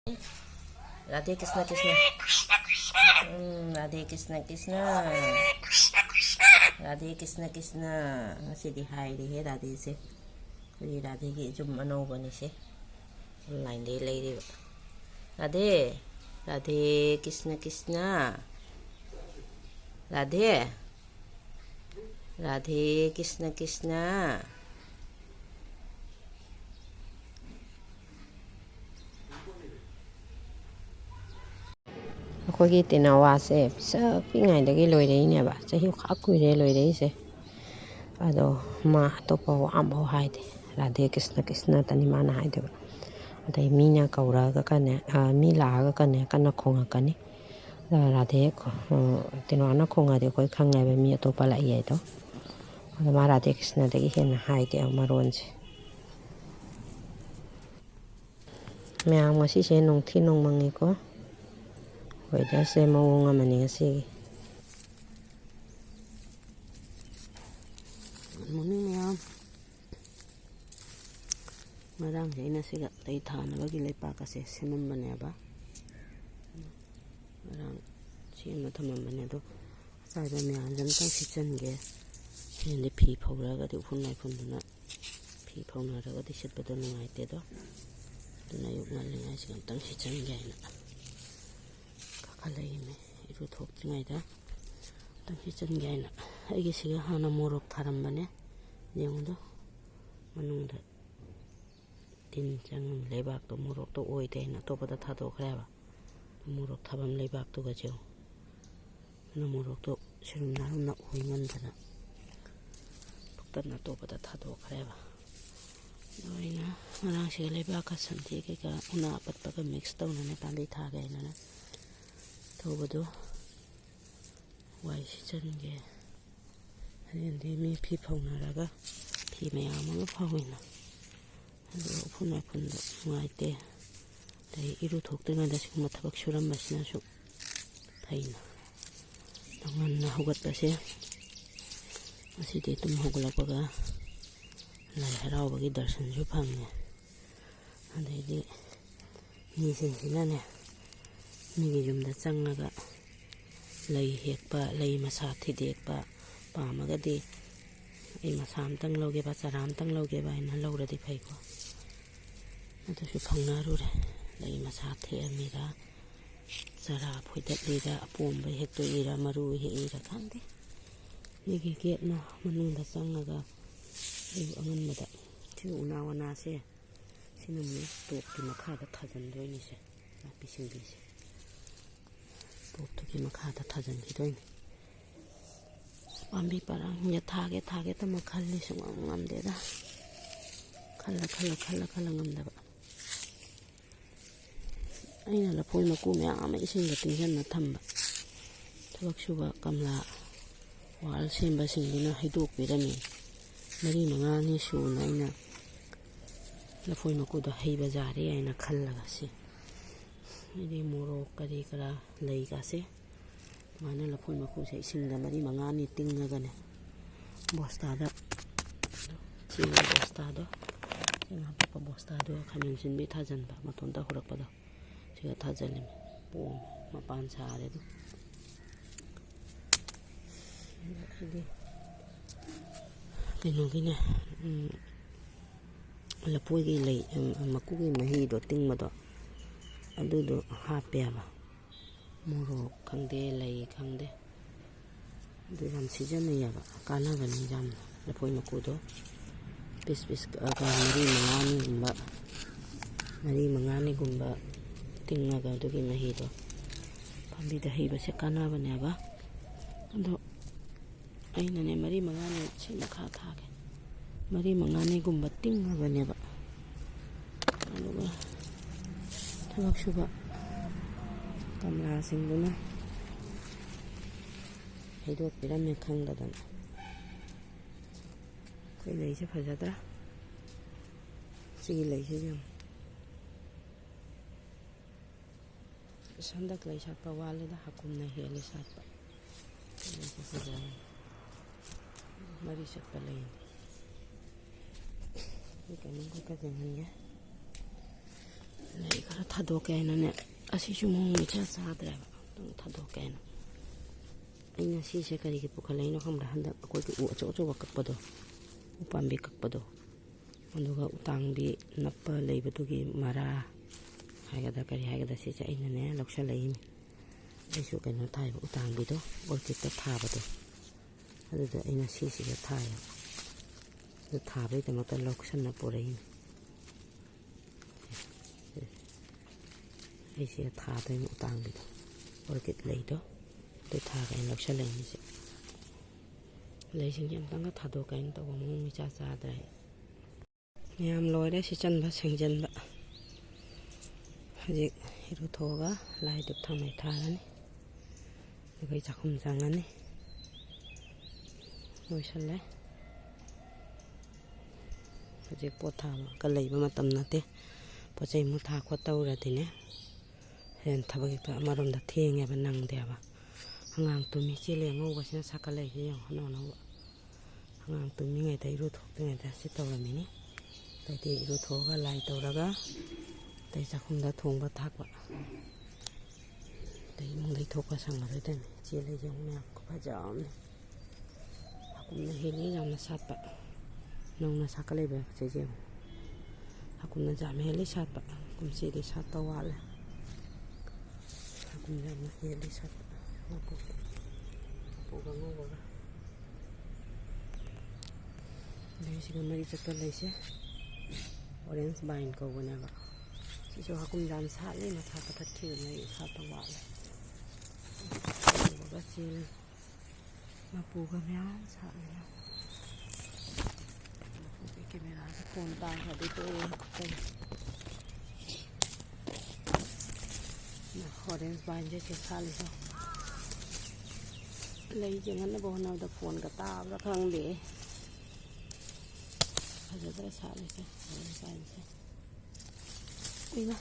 Radhe Krishna Krishna Radhe Krishna Krishna Radhe Krishna Krishna ngasi디 hairihe Radhe से kuri Radhe की जुम अनौबनी से ऑनलाइन दे लेरी राधे राधे कृष्ण कृष्ण राधे राधे कृष्ण कृष्ण ꯑꯩꯈꯣꯏꯒꯤ ꯇꯤꯅꯋꯥꯁꯦ ꯄꯤꯁꯛ ꯄꯤꯛꯏꯉꯩꯗꯒꯤ ꯂꯣꯏꯔꯛꯏꯅꯦꯕ ꯆꯍꯤ ꯈꯥ ꯀꯨꯏꯔꯦ ꯂꯣꯏꯔꯛꯏꯁꯦ ꯑꯗꯣ ꯃꯥ ꯑꯇꯣꯞꯄ ꯋꯥ ꯑꯃꯐꯥꯎ ꯍꯥꯏꯗꯦ ꯔꯥꯙꯦ ꯀ꯭ꯔꯤꯁꯅ ꯀ꯭ꯔꯤꯁꯅꯇꯅꯤ ꯃꯥꯅ ꯍꯥꯏꯗꯣꯏꯕ ꯑꯗꯩ ꯃꯤꯅ ꯀꯧꯔꯛꯑꯒꯅꯦ ꯃꯤ ꯂꯥꯛꯑꯒꯅꯦ ꯀꯟꯅ ꯈꯣꯡꯉꯛꯀꯅꯤ ꯔꯥꯙꯦ ꯇꯤꯅꯋꯥꯅ ꯈꯣꯡꯉꯗꯤ ꯑꯩꯈꯣꯏ ꯈꯪꯉꯦꯕ ꯃꯤ ꯑꯇꯣꯞꯄ ꯂꯥꯛꯏ ꯍꯥꯏꯗꯣ ꯑꯗꯣ ꯃꯥ ꯔꯥꯙꯦ ꯀ꯭ꯔꯤꯁꯅꯗꯒꯤ ꯍꯦꯟꯅ ꯍꯥꯏꯗꯦ ꯃꯔꯣꯟꯁꯦ ꯃꯌꯥꯝ ꯉꯁꯤꯁꯦ ꯅꯣꯡꯊꯤ ꯅꯣꯡꯃꯪꯉꯤꯀꯣ ꯋꯦꯗꯔꯁꯦ ꯃꯑꯣꯡ ꯑꯃꯅꯤ ꯉꯁꯤꯒꯤ ꯃꯣꯔꯅꯤꯡ ꯃꯌꯥꯝ ꯉꯔꯥꯡꯁꯦ ꯑꯩꯅ ꯁꯤꯒ ꯂꯩ ꯊꯥꯅꯕꯒꯤ ꯂꯩꯄꯥꯛꯀꯁꯦ ꯁꯦꯝꯃꯝꯕꯅꯦꯕ ꯉꯔꯥꯡ ꯁꯦꯝꯃ ꯊꯝꯃꯝꯕꯅꯦ ꯑꯗꯣ ꯑꯆꯥꯏꯕ ꯃꯌꯥꯝꯁꯦ ꯑꯝꯇꯪ ꯁꯤꯠꯆꯟꯒꯦ ꯍꯦꯟꯗꯤ ꯐꯤ ꯐꯧꯔꯛꯑꯒꯗꯤ ꯎꯐꯨꯟ ꯋꯥꯏꯐꯨꯟꯗꯨꯅ ꯐꯤ ꯐꯧꯅꯔꯒꯗꯤ ꯁꯤꯠꯄꯗꯣ ꯅꯨꯡꯉꯥꯏꯇꯦꯗꯣ ꯑꯗꯨꯅ ꯑꯌꯨꯛ ꯉꯜꯂꯤꯉꯩꯁꯤꯒ ꯑꯝꯇꯪ ꯁꯤꯠꯆꯟꯒꯦ ꯍꯥꯏꯅ ꯀꯥꯈꯠꯂꯛꯏꯅꯦ ꯏꯔꯨ ꯊꯣꯛꯇ꯭ꯔꯤꯉꯩꯗ ꯑꯝꯇꯪ ꯁꯤꯠꯆꯟꯒꯦ ꯍꯥꯏꯅ ꯑꯩꯒꯤꯁꯤꯒ ꯍꯥꯟꯅ ꯃꯣꯔꯣꯛ ꯊꯥꯔꯝꯕꯅꯦ ꯌꯦꯡꯉꯨꯗꯣ ꯃꯅꯨꯡꯗ ꯇꯤꯟ ꯆꯪꯉꯝ ꯂꯩꯕꯥꯛꯇꯣ ꯃꯣꯔꯣꯛꯇꯣ ꯑꯣꯏꯗꯦ ꯍꯥꯏꯅ ꯑꯇꯣꯞꯄꯗ ꯊꯥꯗꯣꯛꯈ꯭ꯔꯦꯕ ꯃꯣꯔꯣꯛ ꯊꯥꯐꯝ ꯂꯩꯕꯥꯛꯇꯨꯒꯁꯦ ꯑꯗꯨꯅ ꯃꯣꯔꯣꯛꯇꯣ ꯁꯤꯔꯨꯝ ꯅꯥꯔꯨꯝꯅ ꯑꯣꯏꯃꯟꯗꯅ ꯐꯛꯇꯅ ꯑꯇꯣꯞꯄꯗ ꯊꯥꯗꯣꯛꯈ꯭ꯔꯦꯕ ꯑꯗꯣ ꯑꯩꯅ ꯉꯔꯥꯡꯁꯤꯒ ꯂꯩꯕꯥꯛꯀ ꯁꯟꯊꯤ ꯀꯩꯀꯥ ꯎꯅꯥ ꯑꯄꯠꯄꯒ ꯃꯤꯛꯁ ꯇꯧꯅꯅꯦ ꯄꯥꯝꯕꯤ ꯊꯥꯒꯦ ꯍꯥꯏꯅ ꯇꯧꯕꯗꯣ ꯋꯥꯏ ꯁꯤꯠꯆꯟꯒꯦ ꯍꯌꯦꯡꯗꯤ ꯃꯤ ꯐꯤ ꯐꯧꯅꯔꯒ ꯐꯤ ꯃꯌꯥꯝ ꯑꯃ ꯐꯧꯏꯅ ꯑꯗꯨꯒ ꯎꯐꯨꯟ ꯋꯥꯏꯐꯨꯟꯗꯣ ꯅꯨꯡꯉꯥꯏꯇꯦ ꯑꯗꯩ ꯏꯔꯨ ꯊꯣꯛꯇ꯭ꯔꯤꯉꯩꯗ ꯁꯤꯒꯨꯝꯕ ꯊꯕꯛ ꯁꯨꯔꯝꯕꯁꯤꯅꯁꯨ ꯐꯩꯅ ꯉꯟꯅ ꯍꯧꯒꯠꯄꯁꯦ ꯉꯁꯤꯗꯤ ꯇꯨꯝ ꯍꯧꯒꯠꯂꯛꯄꯒ ꯂꯥꯏ ꯍꯔꯥꯎꯕꯒꯤ ꯗꯔꯁꯟꯁꯨ ꯐꯪꯉꯦ ꯑꯗꯩꯗꯤ ꯃꯤꯁꯤꯡꯁꯤꯅꯅꯦ ꯃꯤꯒꯤ ꯌꯨꯝꯗ ꯆꯪꯉꯒ ꯂꯩ ꯍꯦꯛꯄ ꯂꯩ ꯃꯁꯥ ꯊꯤꯗꯦꯛꯄ ꯄꯥꯝꯃꯒꯗꯤ ꯑꯩ ꯃꯁꯥ ꯑꯝꯇꯪ ꯂꯧꯒꯦꯕ ꯆꯔꯥ ꯑꯝꯇꯪ ꯂꯧꯒꯦꯕ ꯍꯥꯏꯅ ꯂꯧꯔꯗꯤ ꯐꯩꯀꯣ ꯑꯗꯨꯁꯨ ꯐꯪꯅꯔꯨꯔꯦ ꯂꯩ ꯃꯁꯥ ꯊꯦꯛꯑꯝꯃꯤꯔ ꯆꯔꯥ ꯐꯣꯏꯗꯠꯂꯤꯔ ꯑꯄꯣꯝꯕ ꯍꯦꯛꯇꯣꯛꯏꯔ ꯃꯔꯨ ꯍꯦꯛꯏꯔ ꯈꯪꯗꯦ ꯃꯤꯒꯤ ꯒꯦꯠꯅ ꯃꯅꯨꯡꯗ ꯆꯪꯉꯒ ꯑꯌꯨꯛ ꯑꯉꯟꯕꯗ ꯁꯤ ꯎꯅꯥ ꯋꯥꯅꯥꯁꯦ ꯁꯤꯅ ꯑꯃꯨꯛ ꯇꯣꯞꯀꯤ ꯃꯈꯥꯗ ꯊꯥꯖꯤꯟꯗꯣꯏꯅꯤꯁꯦ ꯅꯥꯄꯤ ꯁꯤꯡꯕꯤꯁꯦ ꯇꯣꯞꯇꯨꯒꯤ ꯃꯈꯥꯗ ꯊꯥꯖꯤꯟꯈꯤꯗꯣꯏꯅꯤ ꯄꯥꯝꯕꯤ ꯄꯔꯥꯡꯁꯦ ꯊꯥꯒꯦꯇ ꯈꯜꯂꯤ ꯁꯨꯡꯉꯝ ꯉꯝꯗꯦꯗ ꯈꯜꯂ ꯉꯝꯗꯕ ꯑꯩꯅ ꯂꯐꯣꯏ ꯃꯀꯨ ꯃꯌꯥꯝ ꯑꯃ ꯏꯁꯤꯡꯗ ꯇꯤꯡꯁꯤꯟꯅ ꯊꯝꯕ ꯊꯕꯛ ꯁꯨꯕ ꯀꯝꯂꯥ ꯋꯥꯜ ꯁꯦꯝꯕꯁꯤꯡꯗꯨꯅ ꯍꯩꯗꯣꯛꯄꯤꯔꯝꯃꯤ 4-5 ꯁꯨꯅ ꯑꯩꯅ ꯂꯐꯣꯏ ꯃꯀꯨꯗꯣ ꯍꯩꯕ ꯌꯥꯔꯦ ꯍꯥꯏꯅ ꯈꯜꯂꯒ ꯁꯤ ꯍꯥꯏꯗꯤ ꯃꯣꯔꯣꯛ ꯀꯔꯤ ꯀꯔꯥ ꯂꯩꯒꯥꯁꯦ ꯑꯗꯨꯃꯥꯏꯅ ꯂꯐꯣꯏ ꯃꯀꯨꯁꯦ ꯏꯁꯤꯡꯗ 4-5 ꯇꯤꯡꯉꯒꯅꯦ ꯕꯣꯁꯇꯥꯗ ꯆꯦꯡ ꯕꯣꯁꯇꯥꯗꯣ ꯆꯦꯡ ꯍꯥꯞꯄꯛꯄ ꯕꯣꯁꯇꯥꯗꯣ ꯈꯥꯃꯦꯟ ꯑꯁꯤꯟꯕꯤ ꯊꯥꯖꯤꯟꯕ ꯃꯇꯣꯟꯇ ꯍꯧꯔꯛꯄꯗꯣ ꯁꯤꯒ ꯊꯥꯖꯤꯜꯂꯤꯃꯤ ꯄꯣꯝ ꯃꯄꯥꯟ ꯁꯥꯔꯦ ꯑꯗꯨꯝ ꯑꯗꯩꯗꯤ ꯀꯩꯅꯣꯒꯤꯅꯦ ꯂꯐꯣꯏꯒꯤ ꯂꯩ ꯃꯀꯨꯒꯤ ꯃꯍꯤꯗꯣ ꯇꯤꯡꯕꯗꯣ ꯑꯗꯨꯗꯣ ꯍꯥꯞꯄꯦꯕ ꯃꯣꯔꯣꯛ ꯈꯪꯗꯦ ꯂꯩꯈꯪꯗꯦ ꯑꯗꯨ ꯌꯥꯝ ꯁꯤꯖꯤꯟꯅꯩꯌꯦꯕ ꯀꯥꯟꯅꯕꯅꯤ ꯌꯥꯝꯅ ꯂꯐꯣꯏ ꯃꯀꯨꯗꯣ ꯄꯤꯁ 4-5ꯒꯨꯝꯕ ꯇꯤꯡꯉꯒ ꯑꯗꯨꯒꯤ ꯃꯍꯤꯗꯣ ꯄꯥꯝꯕꯤꯗ ꯍꯩꯕꯁꯦ ꯀꯥꯟꯅꯕꯅꯦꯕ ꯑꯗꯣ ꯑꯩꯅꯅꯦ 4-5 ꯁꯤ ꯃꯈꯥ ꯊꯥꯒꯦ 4-5ꯒꯨꯝꯕ ꯇꯤꯡꯉꯒꯅꯦꯕ ꯑꯗꯨꯒ ꯊꯕꯛ ꯁꯨꯕ ꯀꯝꯂꯥꯁꯤꯡꯗꯨꯅ ꯍꯩꯗꯣꯛꯄꯤꯔꯝꯃꯦ ꯈꯪꯗꯗꯅ ꯑꯩꯈꯣꯏ ꯂꯩꯁꯦ ꯐꯖꯗ꯭ꯔꯥ ꯁꯤꯒꯤ ꯂꯩꯁꯦ ꯌꯦꯡꯉꯨ ꯍꯟꯗꯛ ꯂꯩ ꯁꯥꯠꯄ ꯋꯥꯠꯂꯤꯗ ꯍꯥꯀꯨꯝꯅ ꯍꯦꯜꯂꯤ ꯁꯥꯠꯄ ꯂꯩꯁꯦ ꯐꯖꯔꯦ ꯃꯔꯤ ꯆꯠꯄ ꯂꯩꯅꯤ ꯀꯩꯅꯣꯝ ꯈꯛꯇ ꯌꯦꯡꯍꯟꯒꯦ lei khara thadoke na ne asisu mong mi cha sadre ba thadoke na aina si se kari ki pukhalai no khambra handa ko ki u acho acho wakak pado upambi kak pado anduga utangbi nappa leibatu gi mara haigada kari haigada si cha aina ne loksha lai mi aisu kaino thai utangbi do orchid ta thaba do aduda aina si si ga thai du thabai ta mata lokshan na porai ai si tha ta utangbi do orchid lei do tôi thà cái lọc xe lên như vậy lấy sinh nhân tăng cái thà đồ cái tao mong mi cha cha đây nhàm lôi đấy sẽ chân bắt sinh chân vậy dịch hiru thô ga lại được thằng này thà này rồi cái chắc không rằng này ngồi sân đấy dịch bột thà cái lấy mà tầm nát thế bột chạy mua thà qua tàu ra thì nè hiện thà cái tao mà làm đặt thiêng nghe bên năng đẹp à hangang tumi chile ngô sina sakale hi yang hano no hangang tumi ngai tai ru thok ngai ta si taw mi ni tai ti ru tho ga lai taw ra ga tai sa khum da thong ba thak ba tai mong dai thok ka sang ma re ta chile yang me ko ba jam ni hakum na hi ni yang na sat ba nong na sakale ba che je hakum na jam he li sat ba kum si li sat ta wa le hakum na he li sat Puga ngô ba đây chỉ cần mấy chất lấy xe orange vine cầu bên này vậy chỉ cho họ cùng làm sát lên mà thà thật chữ này sát tao bảo cái gì mà puga méo sát này cái camera cái phone ta phải đi tôi orange vine cho sát lên sao lấy chừng hắn nó bò nào tập phồn cả ta ra khang để giờ tới sao này xem ui na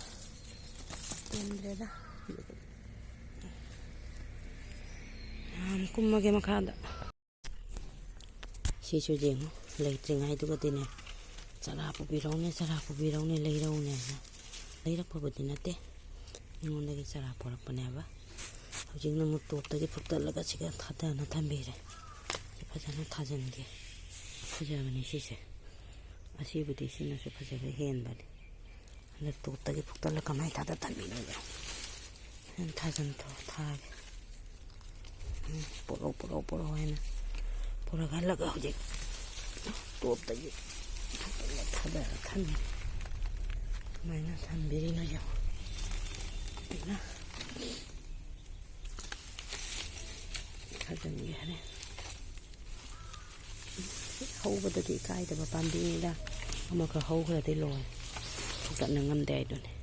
tên đây đó cũng mà cái mà khá đó xí chú giếng lấy chừng hai đứa cái tên này chả là phụ bì rong này lấy đâu này lấy được phụ bì này té nhưng mà đây chả là phụ được này vậy 지금 너무 또 어떻게 북달라가 지금 타다나 담비래 파자나 타전게 파자만이 시세 아시부디 신나서 파자가 해엔바리 근데 또 어떻게 북달라가 많이 타다 담비는데 타전도 타게 보로 해나 보러 갈라가 어제 또 어떻게 북달라 타다 담비 많이 담비리나요 나 하던 게 하네. hou부터 thì cái để mà pan đi ra, mà cái hou cái thì lôi, không tận là ngâm đầy rồi này,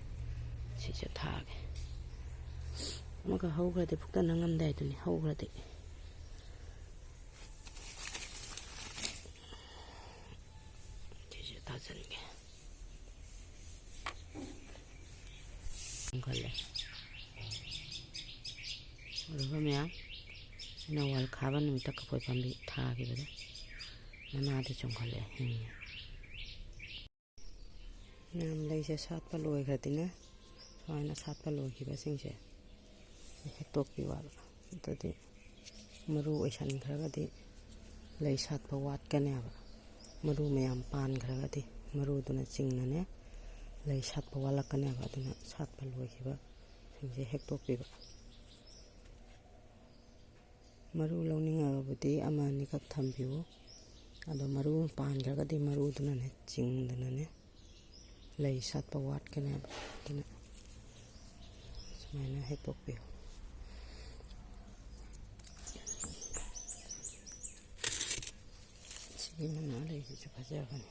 chỉ cho thà cái, mà cái hou cái thì không tận là ngâm đầy rồi này, hou cái thì, chỉ cho thà dần cái, không cần lấy, rồi vào miếng. Na wal khaban mi tak poi pambi tha ki bada mana de chong khale hin nam lai se sat pa loi khatina na sat pa loi ki ba sing se he tok pi wa to de maru oisan khara ga de lai sat pa wat ka ne ba maru mayam pan khara ga de maru tu na ching na ne lai sat pa wala ka ne ba tu na sat pa loi ki ba sing se he tok pi ba maru launing abudi amani kak thambiu ado maru pan ga di maru duna ne ching duna ne lei sat pawat kana duna smaina he tok piu chi mana lei chu phaja ban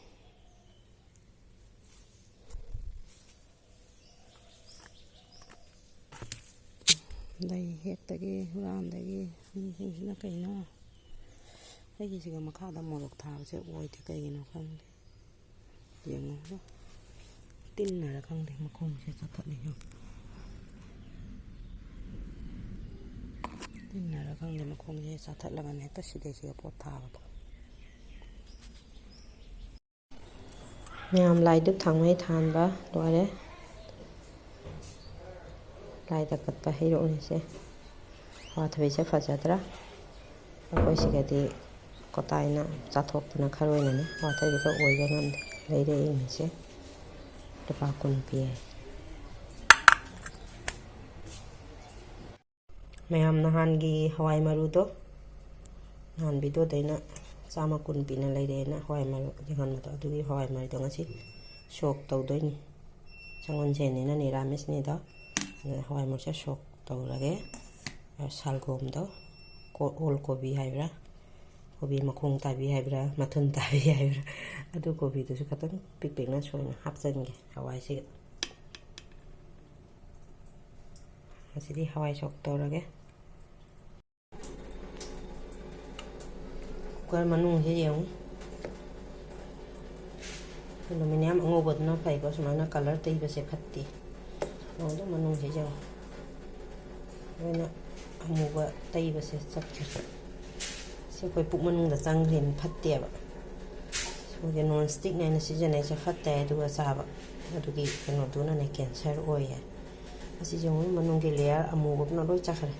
đây hết tới cái ram đây cái nó cây nó cái gì mà khá là một lục thảo sẽ ôi thì cây nó không tiếng nó tin là không thì mà không sẽ thật này không tin là không thì mà không sẽ thật là cái này tất sẽ để sẽ bột thảo nhàm lại được thằng mấy than ba rồi đấy ꯂꯥꯏꯗ ꯀꯠꯄ ꯍꯩꯔꯣꯛꯅꯤꯁꯦ ꯑꯋꯥꯊꯕꯤꯁꯦ ꯐꯖꯗ꯭ꯔꯥ ꯑꯩꯈꯣꯏ ꯁꯤꯒꯗꯤ ꯀꯣꯇꯥꯏꯅ ꯆꯥꯊꯣꯛꯇꯅ ꯈꯔ ꯑꯣꯏꯅꯅꯦ ꯑꯋꯥꯊꯕꯤꯒ ꯑꯣꯏꯕ ꯉꯝꯗꯦ ꯂꯩꯔꯛꯏꯅꯤꯁꯦ ꯂꯨꯄꯥ 10 ꯄꯤꯌꯦ ꯃꯌꯥꯝ ꯅꯍꯥꯟꯒꯤ ꯍꯋꯥꯏ ꯃꯔꯨꯗꯣ ꯅꯍꯥꯟ ꯚꯤꯗꯤꯑꯣꯗꯩꯅ 110 ꯄꯤꯅ ꯂꯩꯔꯦꯅ ꯍꯋꯥꯏ ꯃꯔꯨ ꯌꯦꯡꯍꯟꯕꯗꯣ ꯑꯗꯨꯒꯤ ꯍꯋꯥꯏ ꯃꯔꯨꯗꯣ ꯉꯁꯤ ꯁꯣꯛ ꯇꯧꯗꯣꯏꯅꯤ ꯁꯪꯒꯣꯜꯁꯦꯟꯅꯤꯅ ꯅꯤꯔꯥꯃꯤꯁꯅꯤꯗꯣ ꯑꯗꯨꯅ ꯍꯋꯥꯏ ꯃꯔꯨꯁꯦ ꯁꯣꯛ ꯇꯧꯔꯒꯦ ꯁꯜꯒꯣꯝꯗꯣ ꯑꯣꯜ ꯀꯣꯕꯤ ꯍꯥꯏꯕ꯭ꯔꯥ ꯀꯣꯕꯤ ꯃꯈꯣꯡ ꯇꯥꯕꯤ ꯍꯥꯏꯕ꯭ꯔꯥ ꯃꯊꯨꯟ ꯇꯥꯕꯤ ꯍꯥꯏꯕ꯭ꯔꯥ ꯑꯗꯨ ꯀꯣꯕꯤꯗꯨꯁꯨ ꯈꯤꯇꯪ ꯄꯤꯛ ꯁꯣꯏꯅ ꯍꯥꯞꯆꯤꯟꯒꯦ ꯍꯋꯥꯏꯁꯤꯒ ꯉꯁꯤꯗꯤ ꯍꯋꯥꯏ ꯁꯣꯛ ꯇꯧꯔꯒꯦ ꯀꯨꯀꯔ ꯃꯅꯨꯡꯁꯦ ꯌꯦꯡꯉꯨ ꯑꯦꯂꯨꯃꯤꯅꯤꯌꯝ ꯑꯉꯧꯕꯗꯨꯅ ꯐꯩꯀꯣ ꯁꯨꯃꯥꯏꯅ ꯀꯂꯔ ꯇꯩꯕꯁꯦ ꯐꯠꯇꯦ ꯅꯣꯡꯗ ꯃꯅꯨꯡꯁꯦ ꯌꯦꯡꯉꯨ ꯂꯣꯏꯅ ꯑꯃꯨꯕ ꯇꯩꯕꯁꯦ ꯆꯠꯈ꯭ꯔꯦ ꯁꯤ ꯑꯩꯈꯣꯏ ꯄꯨꯛ ꯃꯅꯨꯡꯗ ꯆꯪꯈ꯭ꯔꯦꯅ ꯐꯠꯇꯦꯕ ꯑꯩꯈꯣꯏꯒꯤ ꯅꯣꯟ ꯁ꯭ꯇꯤꯛꯅ ꯑꯩꯅ ꯁꯤꯖꯤꯟꯅꯩꯁꯦ ꯐꯠꯇꯦ ꯑꯗꯨꯒ ꯆꯥꯕ ꯑꯗꯨꯒꯤ ꯀꯩꯅꯣꯗꯨꯅꯅꯦ ꯀꯦꯟꯁꯔ ꯑꯣꯏꯌꯦ ꯑꯁꯤꯁꯦ ꯌꯦꯡꯉꯨ ꯃꯅꯨꯡꯒꯤ ꯂꯦꯌꯔ ꯑꯃꯨꯕꯗꯨꯅ ꯂꯣꯏ ꯆꯠꯈ꯭ꯔꯦ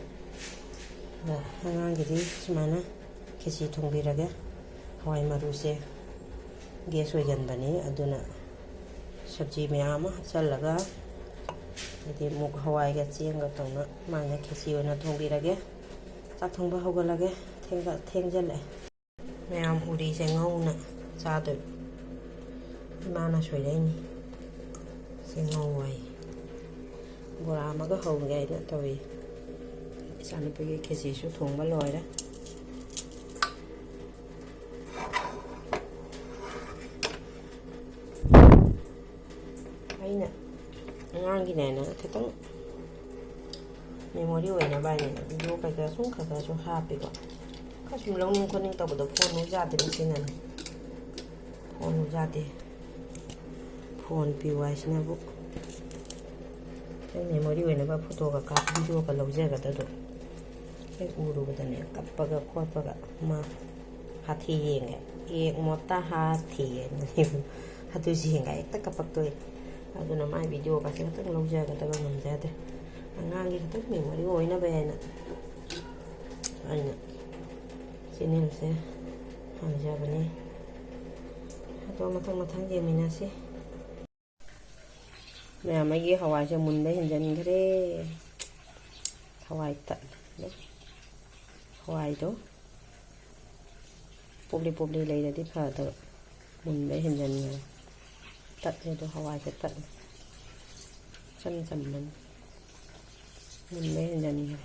ꯑꯗ ꯑꯉꯥꯡꯒꯤꯗꯤ ꯁꯨꯃꯥꯏꯅ ꯈꯦꯆꯤ ꯊꯣꯡꯕꯤꯔꯒꯦ ꯍꯋꯥꯏ ꯃꯔꯨꯁꯦ ꯒꯦꯁ ꯑꯣꯏꯒꯟꯕꯅꯤ ꯑꯗꯨꯅ ꯁꯕꯖꯤ ꯃꯌꯥꯝ ꯑꯃ ꯍꯥꯞꯆꯤꯜꯂꯒ ꯍꯥꯏꯗꯤ ꯃꯨꯛ ꯍꯋꯥꯏꯒ ꯆꯦꯡꯒ ꯇꯧꯅ ꯃꯥꯏꯅ ꯈꯦꯆꯤ ꯑꯣꯏꯅ ꯊꯣꯡꯕꯤꯔꯒꯦ ꯆꯥꯛ ꯊꯣꯡꯕ ꯍꯧꯒꯠꯂꯒꯦ ꯊꯦꯡꯖꯜꯂꯛꯑꯦ ꯃꯌꯥꯝ ꯎꯔꯤꯁꯦ ꯉꯧꯅ ꯆꯥꯗꯣꯏ ꯏꯃꯥꯅ ꯁꯣꯏꯔꯛꯏꯅꯤ ꯁꯤ ꯉꯧꯋꯥꯏ ꯕꯣꯔꯥ ꯑꯃꯒ ꯍꯧꯒꯦ ꯍꯥꯏꯅ ꯇꯧꯏ ꯏꯆꯥꯅꯨꯄꯤꯒꯤ ꯈꯦꯆꯤꯁꯨ ꯊꯣꯡꯕ ꯂꯣꯏꯔꯦ ꯑꯩꯅ ꯑꯉꯥꯡꯒꯤꯅꯦꯅ ꯈꯤꯇꯪ ꯃꯦꯃꯣꯔꯤ ꯑꯣꯏꯅꯕ ꯍꯥꯏꯅ ꯚꯤꯗꯤꯑꯣ ꯀꯩꯀꯥ ꯁꯨꯝ ꯈꯔꯁꯨ ꯍꯥꯞꯄꯤꯀꯣ ꯈꯔ ꯁꯨꯝ ꯂꯧꯅꯤꯡ ꯈꯣꯠꯅꯤꯡ ꯇꯧꯕꯗꯣ ꯐꯣꯟ ꯌꯥꯗꯦ ꯁꯤꯅꯅꯦ ꯐꯣꯟ ꯌꯥꯗꯦ ꯐꯣꯟ ꯄꯤꯌꯨ ꯍꯥꯏꯁꯤꯅꯕꯨ ꯃꯦꯃꯣꯔꯤ ꯑꯣꯏꯅꯕ ꯐꯣꯇꯣꯒ ꯚꯤꯗꯤꯑꯣꯒ ꯂꯧꯖꯒꯗꯗꯣ ꯍꯦꯛ ꯎꯔꯨꯕꯗꯅꯦ ꯀꯞꯄꯒ ꯈꯣꯠꯄꯒ ꯃꯥ ꯍꯥꯊꯤ ꯌꯦꯡꯉꯦ ꯌꯦꯛ ꯃꯣꯠꯇ ꯍꯥꯊꯤ ꯑꯗꯨꯁꯨ ꯌꯦꯡꯒ ꯍꯦꯛꯇ ꯀꯞꯄꯛꯇꯣꯏ ꯑꯗꯨꯅ ꯃꯥꯏ ꯚꯤꯗꯤꯑꯣꯒꯁꯦ ꯈꯤꯇꯪ ꯂꯧꯖꯒꯗꯕ ꯉꯝꯖꯗ꯭ꯔꯦ ꯑꯉꯥꯡꯒꯤ ꯈꯤꯇꯪ ꯃꯦꯃꯣꯔꯤ ꯑꯣꯏꯅꯕ ꯍꯥꯏꯅ ꯑꯩꯅ ꯆꯦꯅꯦꯜꯁꯦ ꯍꯥꯡꯖꯕꯅꯤ ꯑꯗꯣ ꯃꯊꯪ ꯌꯦꯡꯃꯤꯟꯅꯁꯤ ꯃꯌꯥꯝ ꯑꯩꯒꯤ ꯍꯋꯥꯏꯁꯦ ꯃꯨꯟꯕ ꯍꯦꯟꯖꯟꯈ꯭ꯔꯦ ꯍꯋꯥꯏ ꯇꯠꯂꯦ ꯍꯋꯥꯏꯗꯣ ꯄꯣꯞꯂꯤ ꯂꯩꯔꯗꯤ ꯐꯗꯕ ꯃꯨꯟꯕ ꯍꯦꯟꯖꯟꯈ꯭ꯔꯦ ꯇꯠꯂꯦ ꯑꯗꯣ ꯍꯋꯥꯏꯁꯦ ꯇꯠꯂꯦ ꯆꯝꯕꯅꯤ ꯃꯨꯟꯕ ꯍꯦꯟꯖꯟꯈ꯭ꯔꯦ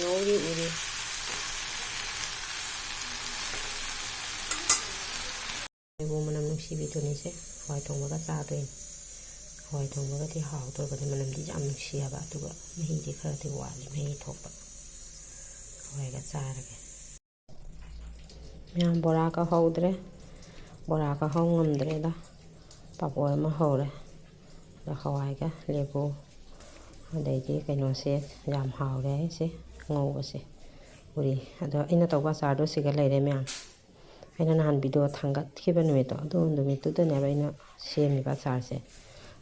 ꯉꯧꯔꯤ ꯎꯔꯤ ꯃꯩꯒꯨ ꯃꯅꯝ ꯅꯨꯡꯁꯤꯕꯤꯗꯨꯅꯤꯁꯦ ꯍꯋꯥꯏ ꯊꯣꯡꯕꯒ ꯆꯥꯗꯣꯏꯅꯤ ꯍꯋꯥꯏ ꯊꯣꯡꯕꯒꯗꯤ ꯍꯥꯎꯗꯧꯕꯅꯤ ꯃꯅꯝꯗꯤ ꯌꯥꯝ ꯅꯨꯡꯁꯤꯌꯦꯕ ꯑꯗꯨꯒ ꯃꯍꯤꯗꯤ ꯈꯔꯗꯤ ꯋꯥꯠꯂꯤ ꯃꯍꯤ ꯊꯣꯛꯄ ꯍꯋꯥꯏꯒ ꯆꯥꯔꯒꯦ ꯃꯌꯥꯝ ꯕꯣꯔꯥꯒ ꯍꯧꯗ꯭ꯔꯦ ꯕꯣꯔꯥꯒ ꯍꯧ ꯉꯝꯗ꯭ꯔꯦꯗ ꯄꯥꯄꯣꯔ ꯑꯃ ꯍꯧꯔꯦ ꯑꯗ ꯍꯋꯥꯏꯒ ꯂꯦꯕꯨ ꯑꯗꯩꯗꯤ ꯀꯩꯅꯣꯁꯦ ꯌꯥꯝ ꯍꯥꯎꯔꯦ ꯑꯩꯁꯦ ꯉꯧꯕꯁꯦ ꯎꯔꯤ ꯑꯗꯣ ꯑꯩꯅ ꯇꯧꯕ ꯑꯆꯥꯔꯗꯣ ꯁꯤꯒ ꯂꯩꯔꯦ ꯃꯌꯥꯝ ꯑꯩꯅ ꯅꯍꯥꯟ ꯚꯤꯗꯤꯑꯣ ꯊꯥꯡꯒꯠꯈꯤꯕ ꯅꯨꯃꯤꯠꯇꯣ ꯑꯗꯨ ꯅꯨꯃꯤꯠꯇꯨꯗꯅꯦꯕ ꯑꯩꯅ ꯁꯦꯝꯃꯤꯕ ꯑꯆꯥꯔꯁꯦ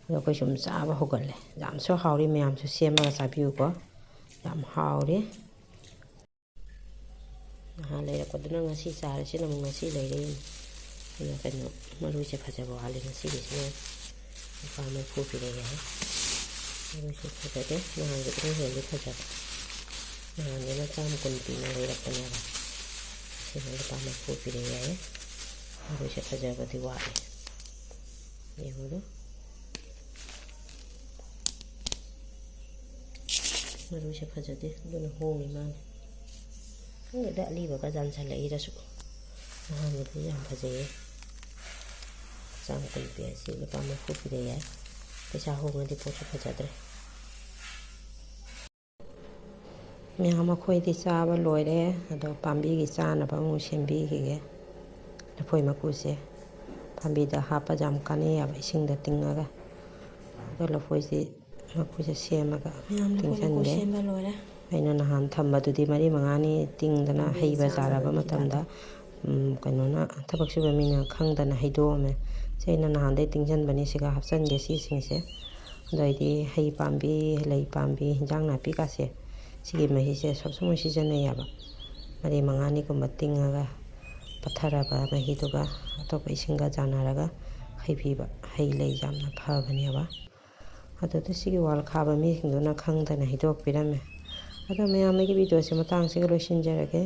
ꯑꯗꯣ ꯑꯩꯈꯣꯏ ꯁꯨꯝ ꯆꯥꯕ ꯍꯧꯒꯠꯂꯦ ꯌꯥꯝꯁꯨ ꯍꯥꯎꯔꯤ ꯃꯌꯥꯝꯁꯨ ꯁꯦꯝꯃꯒ ꯆꯥꯕꯤꯌꯨꯀꯣ ꯌꯥꯝ ꯍꯥꯎꯔꯤ ꯅꯍꯥꯟ ꯂꯩꯔꯛꯄꯗꯨꯅ ꯉꯁꯤ ꯆꯥꯔꯁꯤꯅ ꯑꯃꯨꯛ ꯉꯁꯤ ꯂꯩꯔꯛꯏꯅꯤ ꯑꯗꯨꯅ ꯀꯩꯅꯣ ꯃꯔꯨꯁꯦ ꯐꯖꯕ ꯋꯥꯠꯂꯤ ꯉꯁꯤꯒꯤꯁꯤꯅ ꯂꯨꯄꯥ 30 ꯄꯤꯔꯛꯑꯦ ꯃꯔꯨꯁꯦ ꯐꯖꯗꯦ ꯅꯍꯥꯟꯒꯤꯗꯨꯅ ꯍꯦꯜꯂꯤ ꯐꯖꯕ ꯅꯍꯥꯟꯒꯤꯅ 110 ꯄꯤꯅ ꯂꯩꯔꯛꯄꯅꯦꯕ ꯁꯤꯅ ꯂꯨꯄꯥ 30 ꯄꯤꯔꯛꯑꯦ ꯃꯔꯨꯁꯦ ꯐꯖꯕꯗꯤ ꯋꯥꯠꯂꯤ ꯌꯦꯡꯉꯨꯗꯣ ꯃꯔꯨꯁꯦ ꯐꯖꯗꯦ ꯑꯗꯨꯅ ꯍꯣꯡꯉꯤ ꯃꯥꯅꯤ ꯈꯪꯗꯦꯗ ꯑꯂꯤꯕꯒ ꯌꯥꯟꯁꯤꯜꯂꯛꯏꯔꯁꯨ ꯅꯍꯥꯟꯒꯤꯗꯤ ꯌꯥꯝ ꯐꯖꯩꯌꯦ 110 ꯄꯤ ꯑꯁꯤ ꯂꯨꯄꯥ 30 ꯄꯤꯔꯛꯑꯦ ꯄꯩꯁꯥ ꯍꯣꯡꯉꯗꯤ ꯄꯣꯠꯁꯨ ꯐꯖꯗ꯭ꯔꯦ ꯃꯌꯥꯝ ꯑꯩꯈꯣꯏꯗꯤ ꯆꯥꯕ ꯂꯣꯏꯔꯦ ꯑꯗꯣ ꯄꯥꯝꯕꯤꯒꯤ ꯆꯥꯅꯕ ꯑꯃꯨꯛ ꯁꯦꯝꯕꯤꯈꯤꯒꯦ ꯂꯐꯣꯏ ꯃꯀꯨꯁꯦ ꯄꯥꯝꯕꯤꯗ ꯍꯥꯞꯄ ꯌꯥꯝ ꯀꯥꯟꯅꯩꯌꯦꯕ ꯏꯁꯤꯡꯗ ꯇꯤꯡꯉꯒ ꯑꯗꯣ ꯂꯐꯣꯏꯁꯤ ꯃꯀꯨꯁꯦ ꯁꯦꯝꯃꯒ ꯇꯤꯡꯁꯟꯒꯦ ꯑꯩꯅ ꯅꯍꯥꯟ ꯊꯝꯕꯗꯨꯗꯤ 3-4ꯅꯤ ꯇꯤꯡꯗꯅ ꯍꯩꯕ ꯆꯥꯔꯕ ꯃꯇꯝꯗ ꯀꯩꯅꯣꯅ ꯊꯕꯛ ꯁꯨꯕ ꯃꯤꯅ ꯈꯪꯗꯅ ꯍꯩꯗꯣꯛꯑꯝꯃꯦ ꯁꯤ ꯑꯩꯅ ꯅꯍꯥꯟꯗꯩ ꯇꯤꯡꯁꯤꯟꯕꯅꯤ ꯁꯤꯒ ꯍꯥꯞꯆꯤꯟꯒꯦ ꯁꯤꯁꯤꯡꯁꯦ ꯑꯗꯩꯗꯤ ꯍꯩ ꯄꯥꯝꯕꯤ ꯂꯩ ꯄꯥꯝꯕꯤ ꯍꯤꯟꯖꯥꯡ ꯅꯥꯄꯤꯀꯥꯁꯦ ꯁꯤꯒꯤ ꯃꯍꯤꯁꯦ ꯁꯨꯝ ꯁꯤꯖꯤꯟꯅꯩꯌꯦꯕ 4-5ꯅꯤꯒꯨꯝꯕ ꯇꯤꯡꯉꯒ ꯄꯠꯊꯔꯕ ꯃꯍꯤꯗꯨꯒ ꯑꯇꯣꯞꯄ ꯏꯁꯤꯡꯒ ꯆꯥꯟꯅꯔꯒ ꯍꯩꯕꯤꯕ ꯍꯩ ꯂꯩ ꯌꯥꯝꯅ ꯐꯕꯅꯦꯕ ꯑꯗꯨꯗ ꯁꯤꯒꯤ ꯋꯥꯜ ꯈꯥꯕ ꯃꯤꯁꯤꯡꯗꯨꯅ ꯈꯪꯗꯅ ꯍꯩꯗꯣꯛꯄꯤꯔꯝꯃꯦ ꯑꯗꯣ ꯃꯌꯥꯝ ꯑꯩꯒꯤ ꯚꯤꯗꯤꯑꯣꯁꯦ ꯃꯇꯥꯡꯁꯤꯒ ꯂꯣꯏꯁꯤꯟꯖꯔꯒꯦ